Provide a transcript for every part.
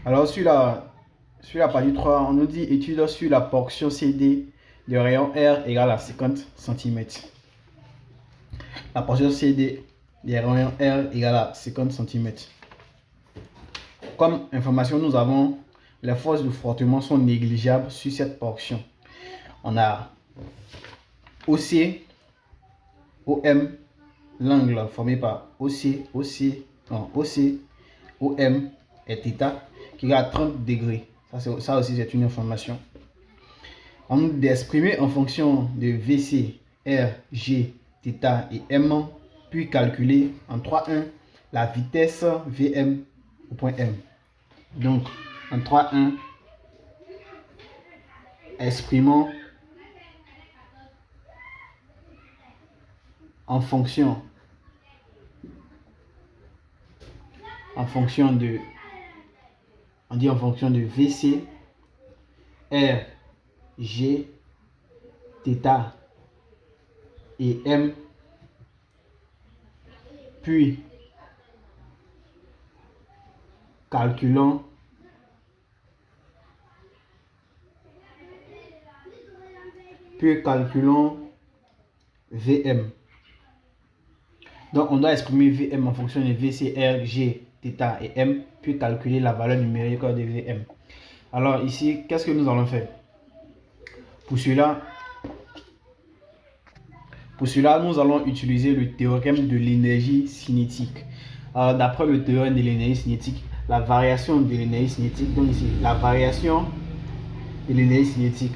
Alors, sur la partie 3, on nous dit étude sur la portion CD de rayon R égale à 50 cm. La portion CD des rayons R égale à 50 cm. Comme information, nous avons les forces de frottement sont négligeables sur cette portion. On a OC, OM, l'angle formé par OC, OM et θ qui est à 30 degrés. Ça aussi, c'est une information. On nous dit d'exprimer en fonction de VC, R, G, θ et M, puis calculer en 3,1 la vitesse Vm au point M. Donc, en 3,1, exprimons en fonction de, on dit en fonction de VC, R, G, θ et M, puis calculons Vm. Donc on doit exprimer Vm en fonction de VC, R, G, θ et M, puis calculer la valeur numérique de Vm. Alors ici, qu'est-ce que nous allons faire? Pour cela, nous allons utiliser le théorème de l'énergie cinétique. D'après le théorème de l'énergie cinétique, la variation de l'énergie cinétique, donc ici, la variation de l'énergie cinétique.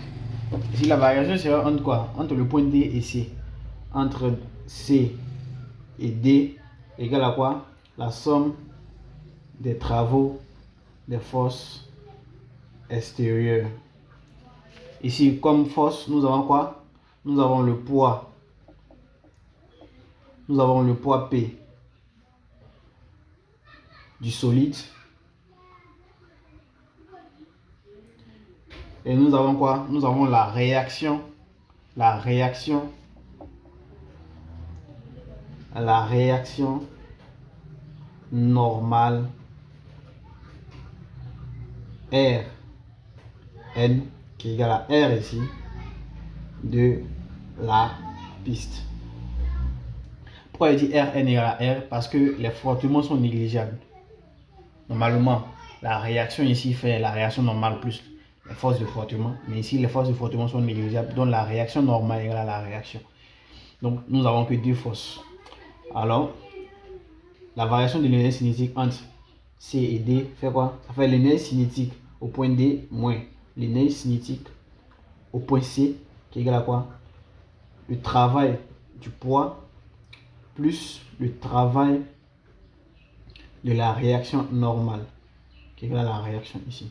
Ici, la variation sera entre quoi? Entre le point D et C. Entre C et D égale à quoi? La somme des travaux des forces extérieures. Ici, comme force, nous avons quoi? Nous avons le poids. Nous avons le poids P du solide. Et nous avons quoi? Nous avons la réaction normale R N qui est égale à R ici de la piste. Pourquoi il dit Rn égale à R? Parce que les frottements sont négligeables. Normalement, la réaction ici fait la réaction normale plus les forces de frottement. Mais ici, les forces de frottement sont négligeables. Donc, la réaction normale égale à la réaction. Donc, nous n'avons que deux forces. Alors, la variation de l'énergie cinétique entre C et D fait quoi? Ça fait l'énergie cinétique au point D moins l'énergie cinétique au point C qui est égal à quoi? Le travail du poids plus le travail de la réaction normale qui est égal à la réaction ici.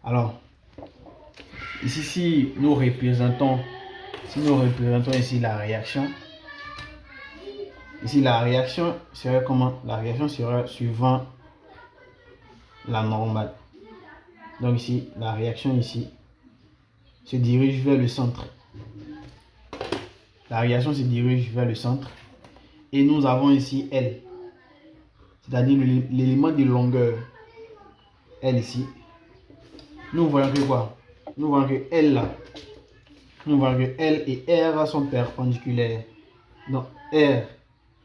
Alors, ici, si nous représentons ici la réaction, ici la réaction serait comment? La réaction sera suivant la normale. Donc ici, la réaction ici se dirige vers le centre. La réaction se dirige vers le centre. Et nous avons ici L, c'est-à-dire l'élément de longueur L ici. Nous voyons que quoi? Nous voyons que L là, nous voyons que L et R sont perpendiculaires. Donc R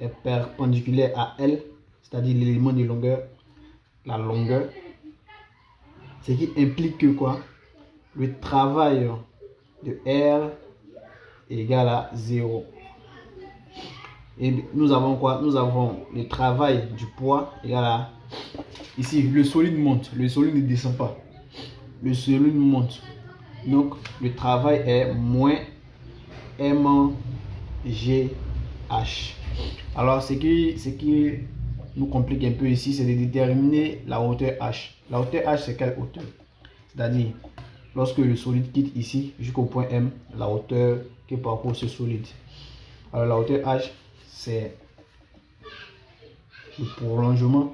est perpendiculaire à L, c'est-à-dire l'élément de longueur, la longueur. Ce qui implique que quoi? Le travail de R est égal à 0. Et nous avons quoi? Nous avons le travail du poids égal à... Ici, le solide monte, le solide ne descend pas. Le solide monte. Donc, le travail est moins mgh. Alors, ce qui nous complique un peu ici, c'est de déterminer la hauteur h. La hauteur h, c'est quelle hauteur? C'est-à-dire, lorsque le solide quitte ici jusqu'au point M, la hauteur que parcourt ce solide. Alors, la hauteur h, c'est le prolongement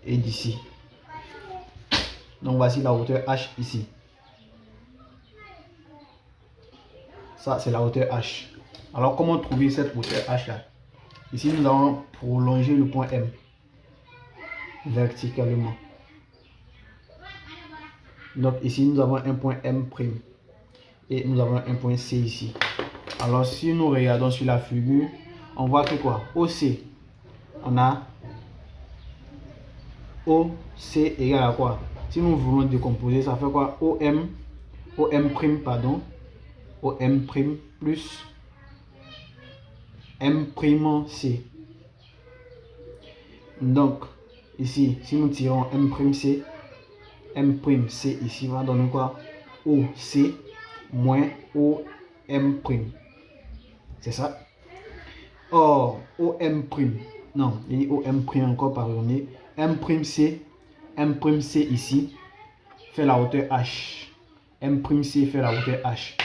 et d'ici. Donc voici la hauteur h ici. Ça c'est la hauteur h. Alors, comment trouver cette hauteur H là? Ici, nous allons prolonger le point M verticalement. Donc, ici, nous avons un point M'. Et nous avons un point C ici. Alors, si nous regardons sur la figure, on voit que quoi? OC, on a OC égale à quoi? Si nous voulons décomposer, ça fait quoi? OM', pardon, OM' plus M'C. Donc, ici, si nous tirons M'C ici va donner quoi? OC moins OM'. C'est ça. Or, OM', non, il dit OM' encore, pardonnez. M'C ici fait la hauteur H. M'C fait la hauteur H.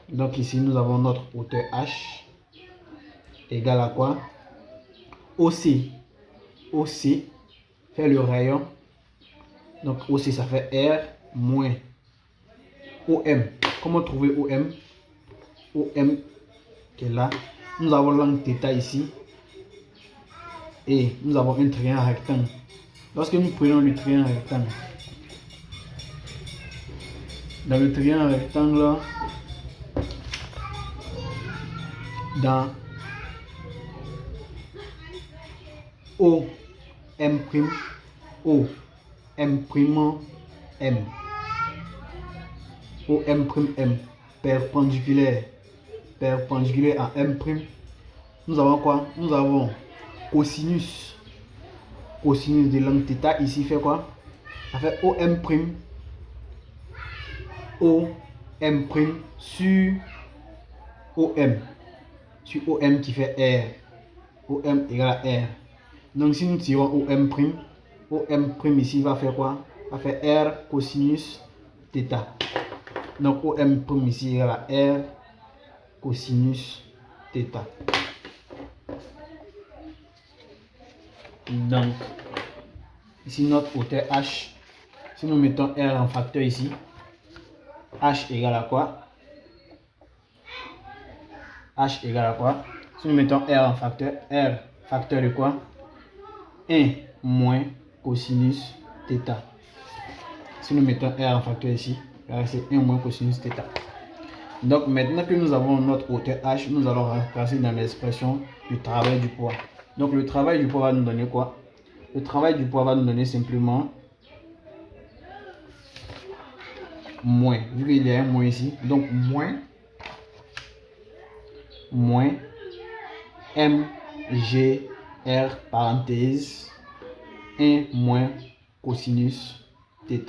Donc ici, nous avons notre hauteur H égale à quoi? OC fait le rayon. Donc OC, ça fait R moins OM. Comment trouver OM? OM qui est là. Nous avons l'angle θ ici. Et nous avons un triangle rectangle. Lorsque nous prenons le triangle rectangle, dans le triangle rectangle, dans OM', OM', perpendiculaire à M', nous avons quoi? Nous avons cosinus de l'angle θ ici fait quoi? Ça fait OM' sur OM qui fait R. OM égale à R. Donc si nous tirons OM' ici va faire quoi? Va faire R cosinus θ. Donc OM' ici égale à R cosinus θ. Donc ici notre hauteur H, si nous mettons R en facteur ici, H égale à quoi? H égale à quoi? Si nous mettons R en facteur, R facteur de quoi? 1 moins cosinus θ. Si nous mettons R en facteur ici, c'est 1 moins cosinus θ. Donc maintenant que nous avons notre hauteur H, nous allons remplacer dans l'expression du travail du poids. Donc le travail du poids va nous donner quoi? Le travail du poids va nous donner simplement moins, vu qu'il y a un moins ici, donc moins MGR parenthèse 1 moins cosinus θ.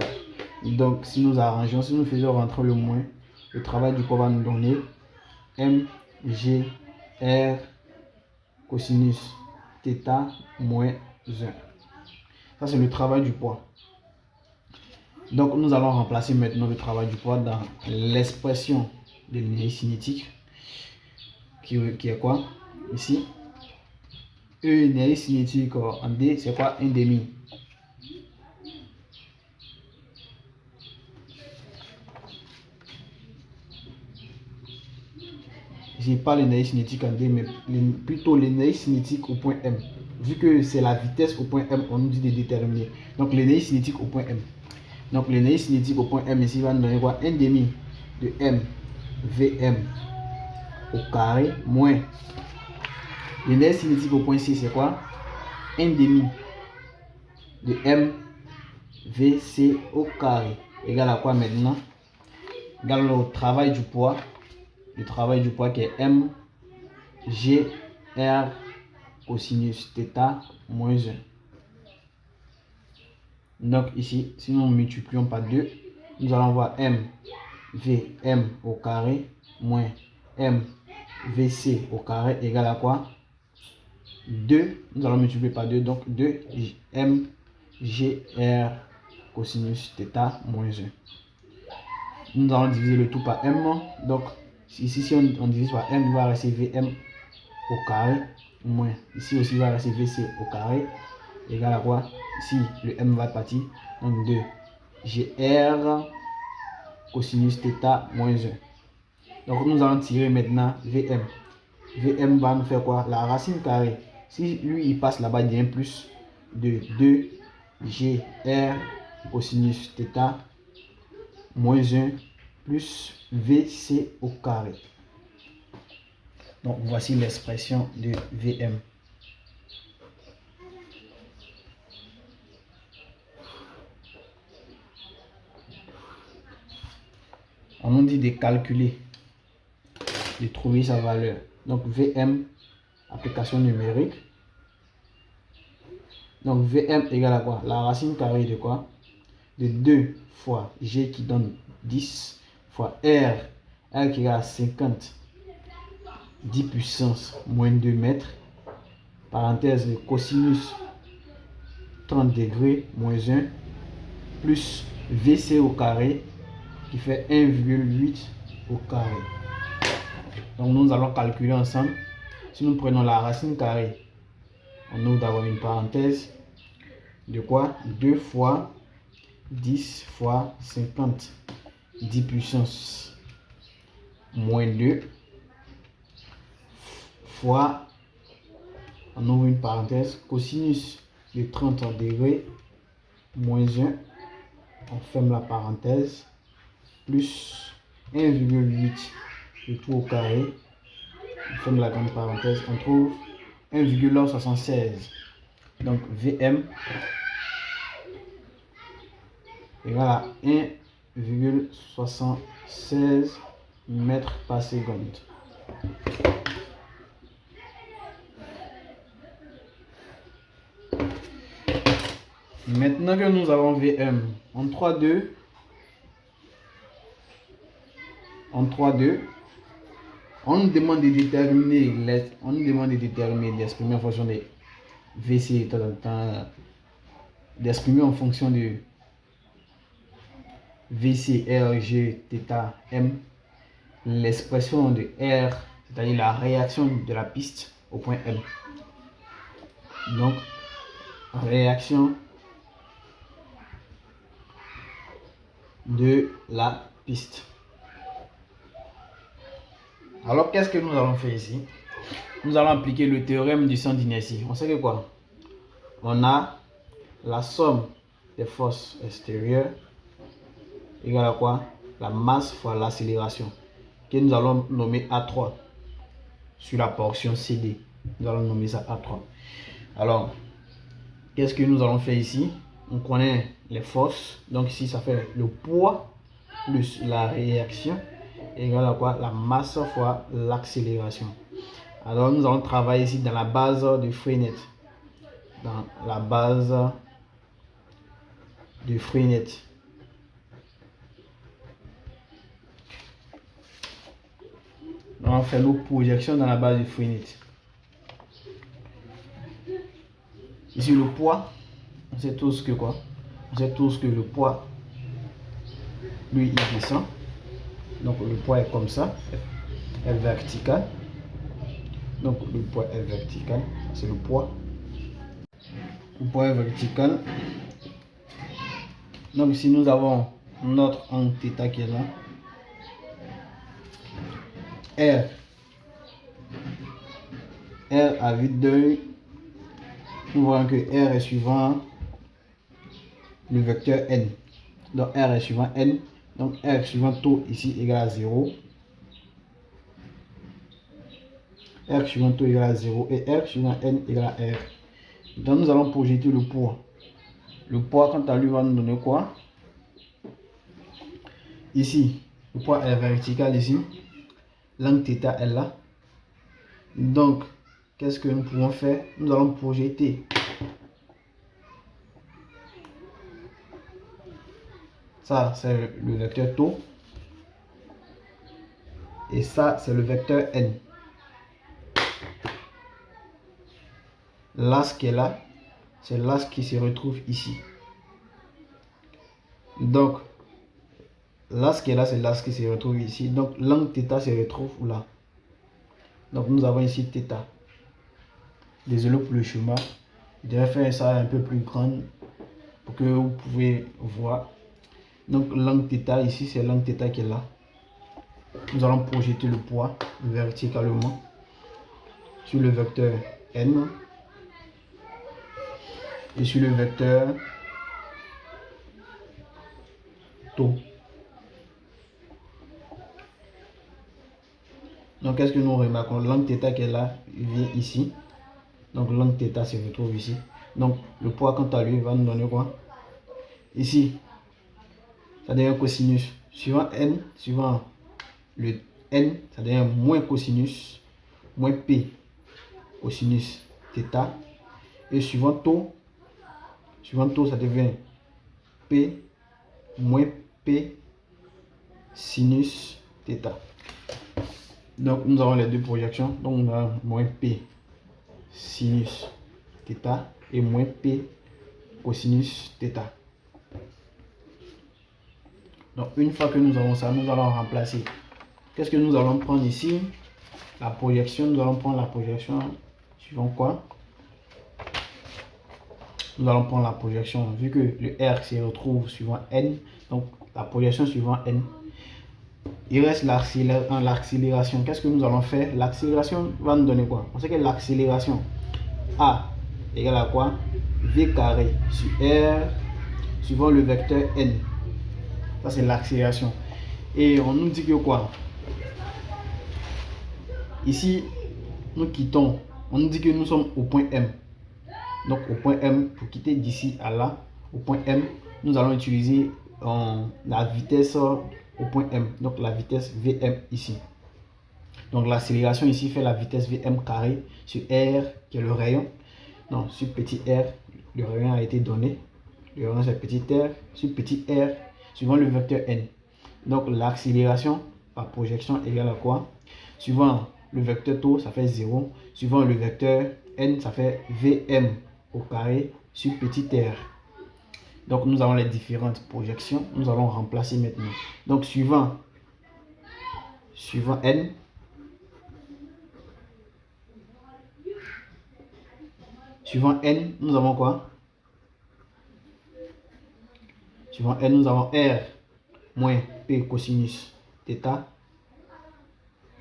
Donc si nous arrangeons, si nous faisons rentrer le moins, le travail du poids va nous donner MGR cosinus θ moins 1. Ça c'est le travail du poids. Donc nous allons remplacer maintenant le travail du poids dans l'expression de l'énergie cinétique qui est quoi? Ici, l'énergie cinétique en D, c'est quoi? 1/2. Ici, pas l'énergie cinétique en D, mais plutôt l'énergie cinétique au point M. Vu que c'est la vitesse au point M, on nous dit de déterminer. Donc l'énergie cinétique au point M. Donc l'énergie cinétique au point M ici va nous donner quoi? 1/2 de M VM au carré moins l'énergie cinétique au point C, c'est quoi? 1/2 de M VC au carré égale à quoi maintenant? Égale au travail du poids. Le travail du poids qui est M GR cosinus θ moins 1. Donc ici, si nous multiplions par 2, nous allons voir M VM au carré moins M VC au carré égale à quoi? 2, nous allons multiplier par 2, donc 2 M GR cosinus θ moins 1. Nous allons diviser le tout par M, donc ici si on divise par M, il va rester VM au carré moins, ici aussi il va rester VC au carré égale à quoi? Ici le M va partir, donc 2 GR cosinus θ moins 1. Donc nous allons tirer maintenant VM. VM va nous faire quoi? La racine carrée. Si lui, il passe là-bas, il devient plus de 2GR cosinus θ moins 1 plus VC au carré. Donc, voici l'expression de VM. On nous dit de calculer, de trouver sa valeur. Donc, VM, application numérique. Donc, VM égale à quoi? La racine carrée de quoi? De 2 fois G qui donne 10 fois R qui égale à 50, 10 puissance moins 2 mètres, parenthèse de cosinus 30 degrés moins 1, plus VC au carré qui fait 1,8 au carré. Donc nous allons calculer ensemble. Si nous prenons la racine carrée, on ouvre d'abord une parenthèse de quoi? 2 fois 10 fois 50, 10 puissance moins 2 fois, on ouvre une parenthèse, cosinus de 30 degrés moins 1, on ferme la parenthèse, plus 1,8 le tout au carré, on ferme la grande parenthèse, on trouve 1,76. Donc VM égale à 1,76 mètres par seconde. Maintenant que nous avons VM en 3,2, on nous demande de déterminer d'exprimer en fonction de VC, d'exprimer en fonction de VC, R, G, θ, M, l'expression de R, c'est-à-dire la réaction de la piste au point M. Donc, réaction de la piste. Alors, qu'est-ce que nous allons faire ici? Nous allons appliquer le théorème du centre d'inertie. On sait que quoi? On a la somme des forces extérieures égale à quoi? La masse fois l'accélération, que nous allons nommer A3 sur la portion CD. Nous allons nommer ça A3. Alors, qu'est-ce que nous allons faire ici? On connaît les forces. Donc ici, ça fait le poids plus la réaction égale à quoi? La masse fois l'accélération. Alors, nous allons travailler ici dans la base de Freenet. Dans la base de Freenet. On fait nos projections dans la base de Freenet. Ici, le poids, on sait tous que quoi? On sait tous que le poids, lui, il descend. Donc, le poids est comme ça, est vertical. Donc, le poids est vertical, c'est le poids. Le poids est vertical. Donc, si nous avons notre angle θ qui est là, R à vue d'œil, nous voyons que R est suivant le vecteur N. Donc, R est suivant N. Donc, R suivant taux ici égale à 0. R suivant taux égale à 0 et R suivant N égale à R. Donc, nous allons projeter le poids. Le poids, quant à lui, va nous donner quoi? Ici, le poids est vertical ici. L'angle θ est là. Donc, qu'est-ce que nous pouvons faire? Nous allons projeter. Ça, c'est le vecteur taux. Et ça, c'est le vecteur N. L'axe qui est là, c'est l'axe qui se retrouve ici. Donc, l'axe qui est là, c'est l'axe qui se retrouve ici. Donc, l'angle θ se retrouve là. Donc, nous avons ici θ. Désolé pour le schéma. Je devrais faire ça un peu plus grand pour que vous pouvez voir. Donc, l'angle θ ici, c'est l'angle θ qui est là. Nous allons projeter le poids verticalement. sur le vecteur n et sur le vecteur taux. Donc, qu'est-ce que nous remarquons? L'angle θ qui est là vient ici. Donc, l'angle θ se retrouve ici. Donc, le poids, quant à lui, va nous donner quoi? Ici, ça devient cosinus. Suivant n, suivant le n, ça devient moins cosinus, moins p cosinus θ. Et suivant taux, ça devient p moins p sinus θ. Donc, nous avons les deux projections. Donc, on a moins p sinus θ et moins p cosinus θ. Donc, une fois que nous avons ça, nous allons remplacer. Qu'est-ce que nous allons prendre ici? La projection. Nous allons prendre la projection suivant quoi? Nous allons prendre la projection, vu que le R se retrouve suivant n. Donc, la projection suivant n. Il reste l'accélération. Qu'est-ce que nous allons faire? L'accélération va nous donner quoi? On sait que l'accélération A égale à quoi? V carré sur R suivant le vecteur n. Ça, c'est l'accélération. Et on nous dit que quoi? Ici, nous quittons. On nous dit que nous sommes au point M. Donc, au point M, pour quitter d'ici à là, au point M, nous allons utiliser la vitesse au point M. Donc, la vitesse Vm ici. Donc, l'accélération ici fait la vitesse Vm carré sur R, qui est le rayon. Donc, sur petit r, le rayon a été donné. Le rayon, c'est petit r. Sur petit r, suivant le vecteur n. Donc, l'accélération par projection égale à quoi? Suivant le vecteur taux, ça fait 0. Suivant le vecteur n, ça fait Vm au carré sur petit r. Donc, nous avons les différentes projections. Nous allons remplacer maintenant. Donc, suivant n, nous avons quoi? Suivant n, nous avons r moins p cosinus θ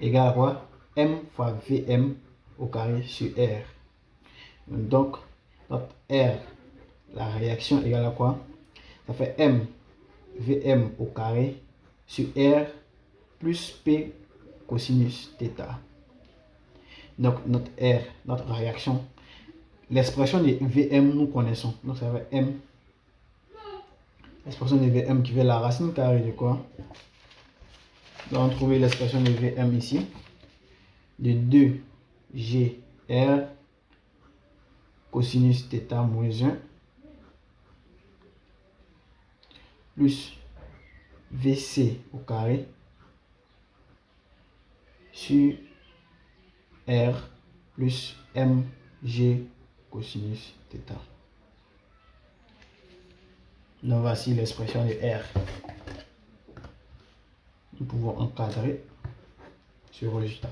égale à quoi? M fois Vm au carré sur R. Donc, notre R, la réaction égale à quoi? Ça fait M Vm au carré sur R plus P cosinus θ. Donc, notre R, notre réaction, l'expression de Vm, nous connaissons. Donc, ça fait M. L'expression de Vm qui fait la racine carrée de quoi? Nous allons trouver l'expression de Vm ici. De 2GR cosinus θ moins 1 plus VC au carré sur R plus MG cosinus θ. Donc voici l'expression de R. Nous pouvons encadrer ce résultat.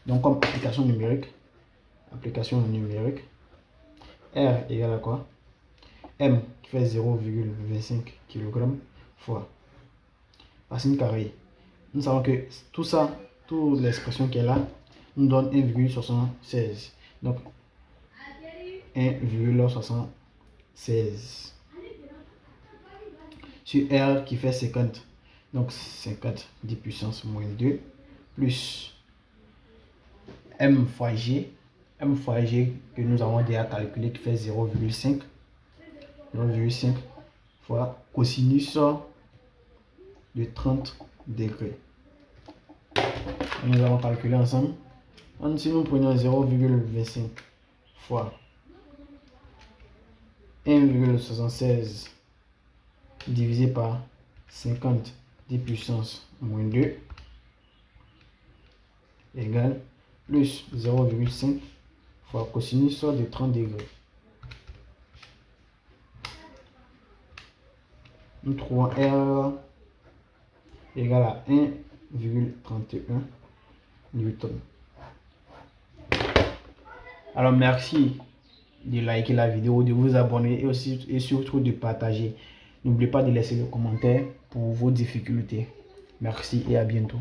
Donc comme application numérique, R égale à quoi? M qui fait 0,25 kg fois racine carrée. Nous savons que tout ça, toute l'expression qui est là, nous donne 1,76. Donc 1,76 sur R qui fait 50. Donc 50 10 puissance moins 2 plus M fois G que nous avons déjà calculé qui fait 0,5 fois cosinus de 30 degrés. Nous allons calculer ensemble. Si nous prenons 0,25 fois 1,76 divisé par 50 10 puissance moins 2 égale plus 0,5 fois cosinus de 30 degrés. Nous trouvons R égale à 1,31 Newton. Alors merci de liker la vidéo, de vous abonner et surtout de partager. N'oubliez pas de laisser le commentaire pour vos difficultés. Merci et à bientôt.